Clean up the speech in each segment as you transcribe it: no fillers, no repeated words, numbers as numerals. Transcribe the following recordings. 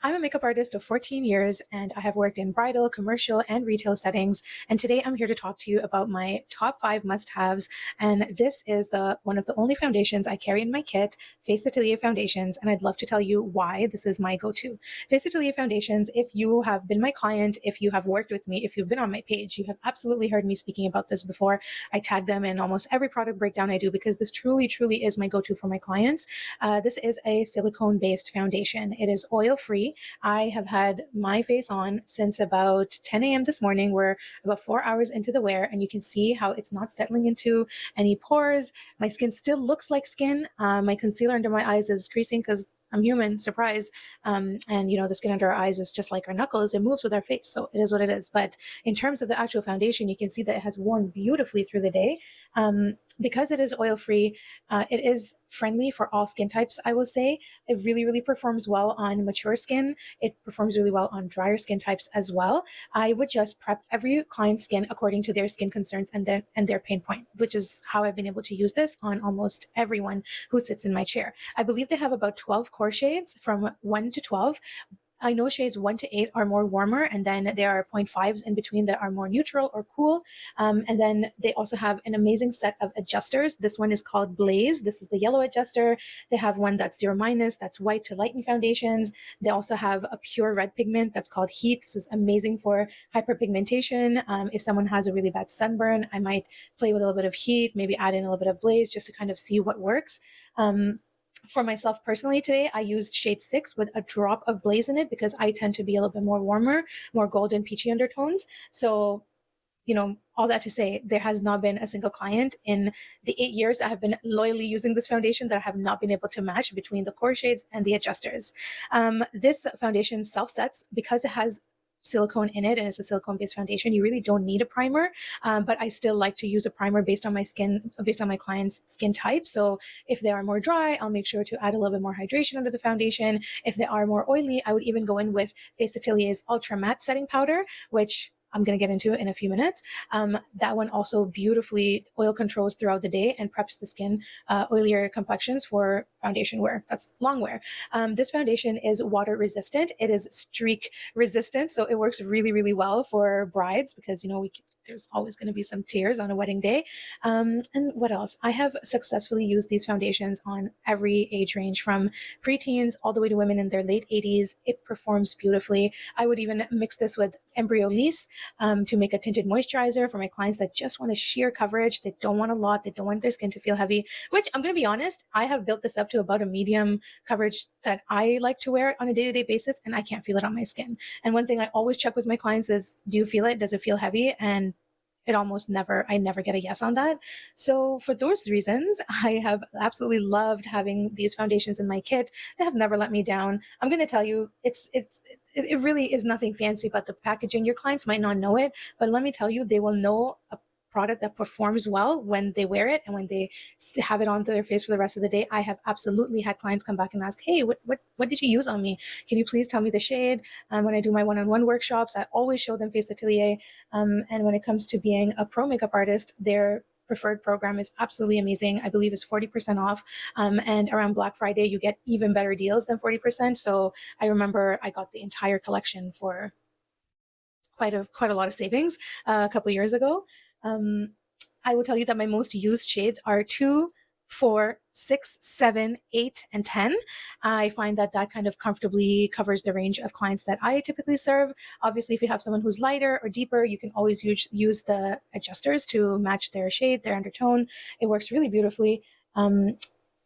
I'm a makeup artist of 14 years and I have worked in bridal, commercial, and retail settings. And today I'm here to talk to you about my top 5 must-haves. And this is one of the only foundations I carry in my kit, Face Atelier foundations. And I'd love to tell you why this is my go-to. Face Atelier foundations, if you have been my client, if you have worked with me, if you've been on my page, you have absolutely heard me speaking about this before. I tag them in almost every product breakdown I do because this truly, truly is my go-to for my clients. This is a silicone-based foundation. It is oil-free. I have had my face on since about 10 a.m. this morning. We're about 4 hours into the wear, and you can see how it's not settling into any pores. My skin still looks like skin. My concealer under my eyes is creasing because I'm human, surprise. And the skin under our eyes is just like our knuckles. It moves with our face. So it is what it is. But in terms of the actual foundation, you can see that it has worn beautifully through the day. Because it is oil-free, it is friendly for all skin types, I will say. It really, really performs well on mature skin. It performs really well on drier skin types as well. I would just prep every client's skin according to their skin concerns and their pain point, which is how I've been able to use this on almost everyone who sits in my chair. I believe they have about 12 core shades from 1 to 12. I know shades 1 to 8 are more warmer, and then there are 0.5s in between that are more neutral or cool. And then they also have an amazing set of adjusters. This one is called Blaze. This is the yellow adjuster. They have one that's 0-, that's white to lighten foundations. They also have a pure red pigment that's called Heat. This is amazing for hyperpigmentation. If someone has a really bad sunburn, I might play with a little bit of Heat, maybe add in a little bit of Blaze just to kind of see what works. For myself personally today, I used shade 6 with a drop of Blaze in it because I tend to be a little bit more warmer, more golden peachy undertones. So, all that to say, there has not been a single client in the 8 years I have been loyally using this foundation that I have not been able to match between the core shades and the adjusters. This foundation self-sets because it has silicone in it and it's a silicone based foundation. You really don't need a primer, but I still like to use a primer based on my skin, based on my client's skin type. So if they are more dry, I'll make sure to add a little bit more hydration under the foundation. If they are more oily, I would even go in with Face Atelier's Ultra Matte Setting Powder, which I'm going to get into in a few minutes. That one also beautifully oil controls throughout the day and preps the skin, oilier complexions for foundation wear. That's long wear. This foundation is water resistant. It is streak resistant. So it works really, really well for brides because, there's always going to be some tears on a wedding day. And what else? I have successfully used these foundations on every age range from preteens all the way to women in their late 80s. It performs beautifully. I would even mix this with Embryo Lisse to make a tinted moisturizer for my clients that just want a sheer coverage. They don't want a lot. They don't want their skin to feel heavy, which I'm going to be honest, I have built this up to about a medium coverage that I like to wear on a day-to-day basis, and I can't feel it on my skin. And one thing I always check with my clients is, do you feel it? Does it feel heavy? And I never get a yes on that. So for those reasons, I have absolutely loved having these foundations in my kit. They have never let me down. I'm going to tell you, it really is nothing fancy about the packaging. Your clients might not know it, but let me tell you, they will know a product that performs well when they wear it and when they have it on their face for the rest of the day. I have absolutely had clients come back and ask, hey, what did you use on me? Can you please tell me the shade? When I do my one-on-one workshops, I always show them Face Atelier. And when it comes to being a pro makeup artist, their preferred program is absolutely amazing. I believe it's 40% off. And around Black Friday, you get even better deals than 40%. So I remember I got the entire collection for quite a lot of savings a couple of years ago. I will tell you that my most used shades are 2, 4, 6, 7, 8, and 10. I find that kind of comfortably covers the range of clients that I typically serve. Obviously, if you have someone who's lighter or deeper, you can always use the adjusters to match their shade, their undertone. It works really beautifully.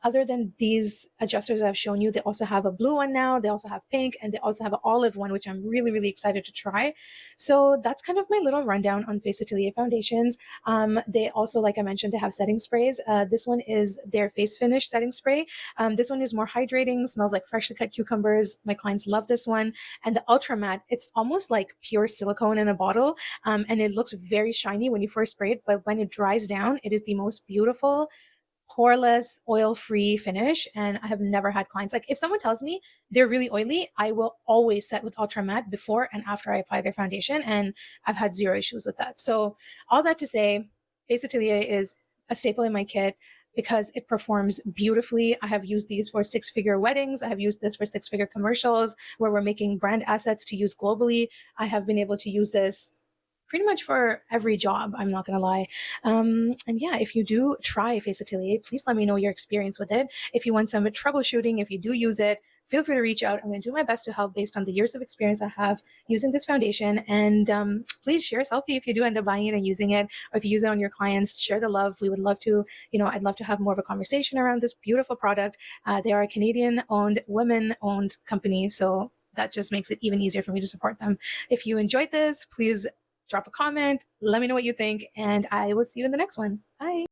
Other than these adjusters that I've shown you, they also have a blue one now. They also have pink, and they also have an olive one, which I'm really, really excited to try. So that's kind of my little rundown on Face Atelier foundations. They also, like I mentioned, they have setting sprays. This one is their face finish setting spray. This one is more hydrating, smells like freshly cut cucumbers. My clients love this one. And the Ultra Matte, it's almost like pure silicone in a bottle. And it looks very shiny when you first spray it, but when it dries down, it is the most beautiful, poreless, oil-free finish. And I have never had clients, like if someone tells me they're really oily, I will always set with Ultra Matte before and after I apply their foundation. And I've had zero issues with that. So all that to say, Face Atelier is a staple in my kit. because it performs beautifully. I have used these for six-figure weddings. I have used this for six-figure commercials where we're making brand assets to use globally. I have been able to use this pretty much for every job, I'm not gonna lie. And yeah, if you do try Face Atelier, please let me know your experience with it. If you want some troubleshooting, if you do use it, feel free to reach out. I'm gonna do my best to help based on the years of experience I have using this foundation. And please share a selfie if you do end up buying it and using it, or if you use it on your clients, share the love. We would love to, I'd love to have more of a conversation around this beautiful product. They are a Canadian owned, women owned company. So that just makes it even easier for me to support them. If you enjoyed this, please drop a comment, let me know what you think, and I will see you in the next one. Bye.